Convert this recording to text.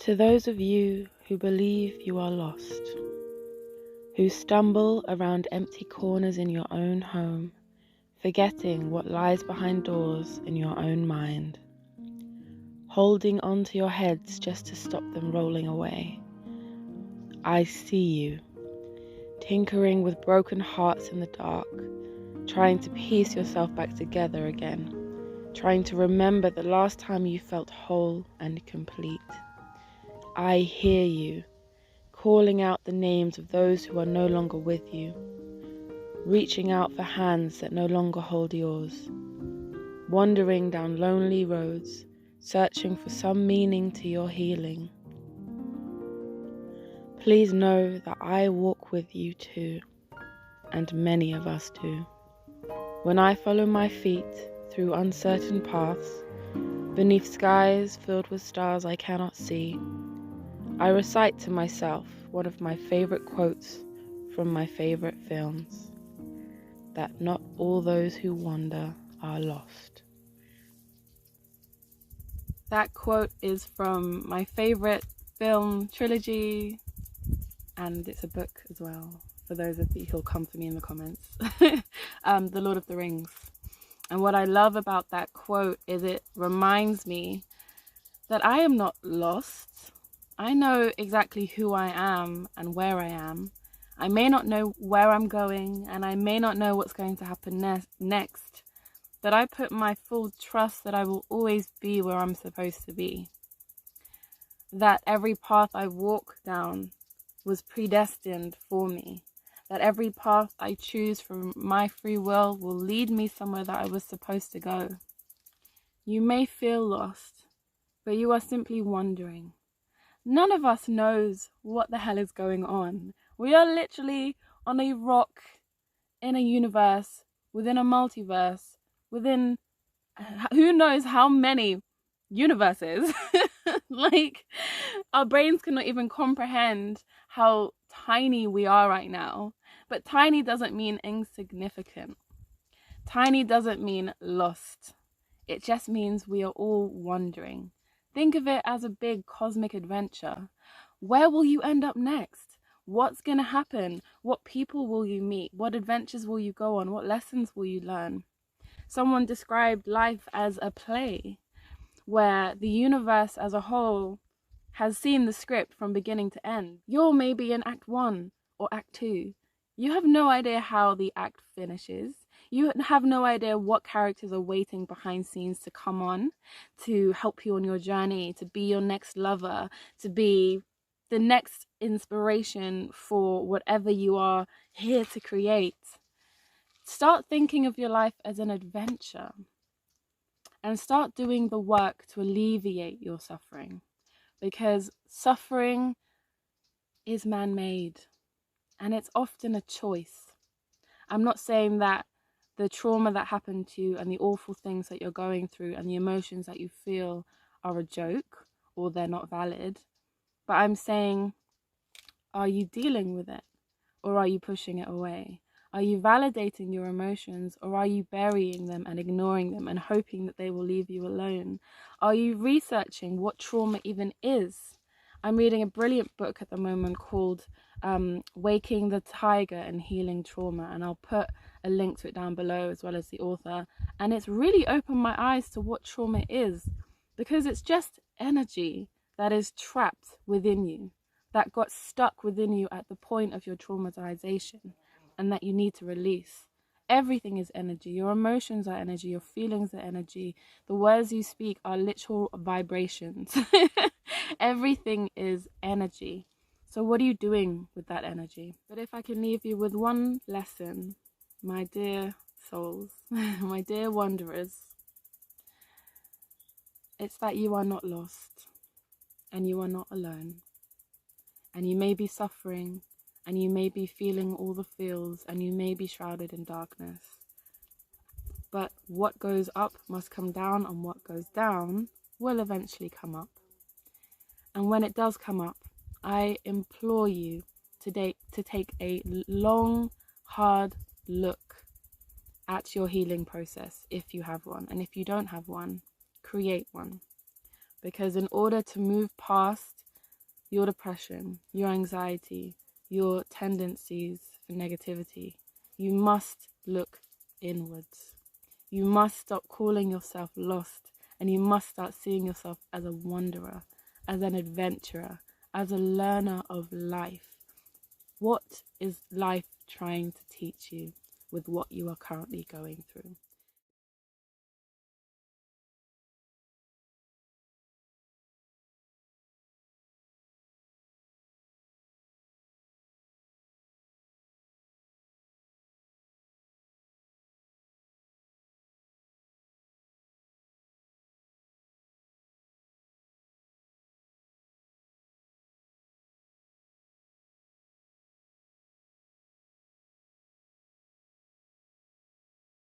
To those of you who believe you are lost, who stumble around empty corners in your own home, forgetting what lies behind doors in your own mind, holding on to your heads just to stop them rolling away. I see you, tinkering with broken hearts in the dark, trying to piece yourself back together again, trying to remember the last time you felt whole and complete. I hear you, calling out the names of those who are no longer with you, reaching out for hands that no longer hold yours, wandering down lonely roads, searching for some meaning to your healing. Please know that I walk with you too, and many of us do. When I follow my feet through uncertain paths, beneath skies filled with stars I cannot see, I recite to myself one of my favorite quotes from my favorite films, that not all those who wander are lost. That quote is from my favorite film trilogy, and it's a book as well, for those of you who'll come for me in the comments. The Lord of the Rings. And what I love about that quote is it reminds me that I am not lost. I know exactly who I am and where I am. I may not know where I'm going, and I may not know what's going to happen next, but I put my full trust that I will always be where I'm supposed to be. That every path I walk down was predestined for me. That every path I choose from my free will lead me somewhere that I was supposed to go. You may feel lost, but you are simply wandering. None of us knows what the hell is going on. We are literally on a rock in a universe, within a multiverse, within who knows how many universes. Like, our brains cannot even comprehend how tiny we are right now. But tiny doesn't mean insignificant. Tiny doesn't mean lost. It just means we are all wandering. Think of it as a big cosmic adventure. Where will you end up next? What's going to happen? What people will you meet? What adventures will you go on? What lessons will you learn? Someone described life as a play, where the universe as a whole has seen the script from beginning to end. You're maybe in Act 1 or Act 2. You have no idea how the act finishes. You have no idea what characters are waiting behind scenes to come on, to help you on your journey, to be your next lover, to be the next inspiration for whatever you are here to create. Start thinking of your life as an adventure, and start doing the work to alleviate your suffering, because suffering is man-made, and it's often a choice. I'm not saying that the trauma that happened to you and the awful things that you're going through and the emotions that you feel are a joke or they're not valid, but I'm saying, are you dealing with it, or are you pushing it away? Are you validating your emotions, or are you burying them and ignoring them and hoping that they will leave you alone? Are you researching what trauma even is? I'm reading a brilliant book at the moment called Waking the Tiger and Healing Trauma, and I'll put a link to it down below as well as the author. And it's really opened my eyes to what trauma is, because it's just energy that is trapped within you, that got stuck within you at the point of your traumatization, and that you need to release. Everything is energy. Your emotions are energy. Your feelings are energy. The words you speak are literal vibrations. Everything is energy. So what are you doing with that energy? But if I can leave you with one lesson, my dear souls, my dear wanderers, it's that you are not lost, and you are not alone. And you may be suffering, and you may be feeling all the feels, and you may be shrouded in darkness. But what goes up must come down, and what goes down will eventually come up. And when it does come up, I implore you to take a long, hard look at your healing process, if you have one. And if you don't have one, create one. Because in order to move past your depression, your anxiety, your tendencies for negativity, you must look inwards. You must stop calling yourself lost, and you must start seeing yourself as a wanderer, as an adventurer, as a learner of life. What is life trying to teach you with what you are currently going through?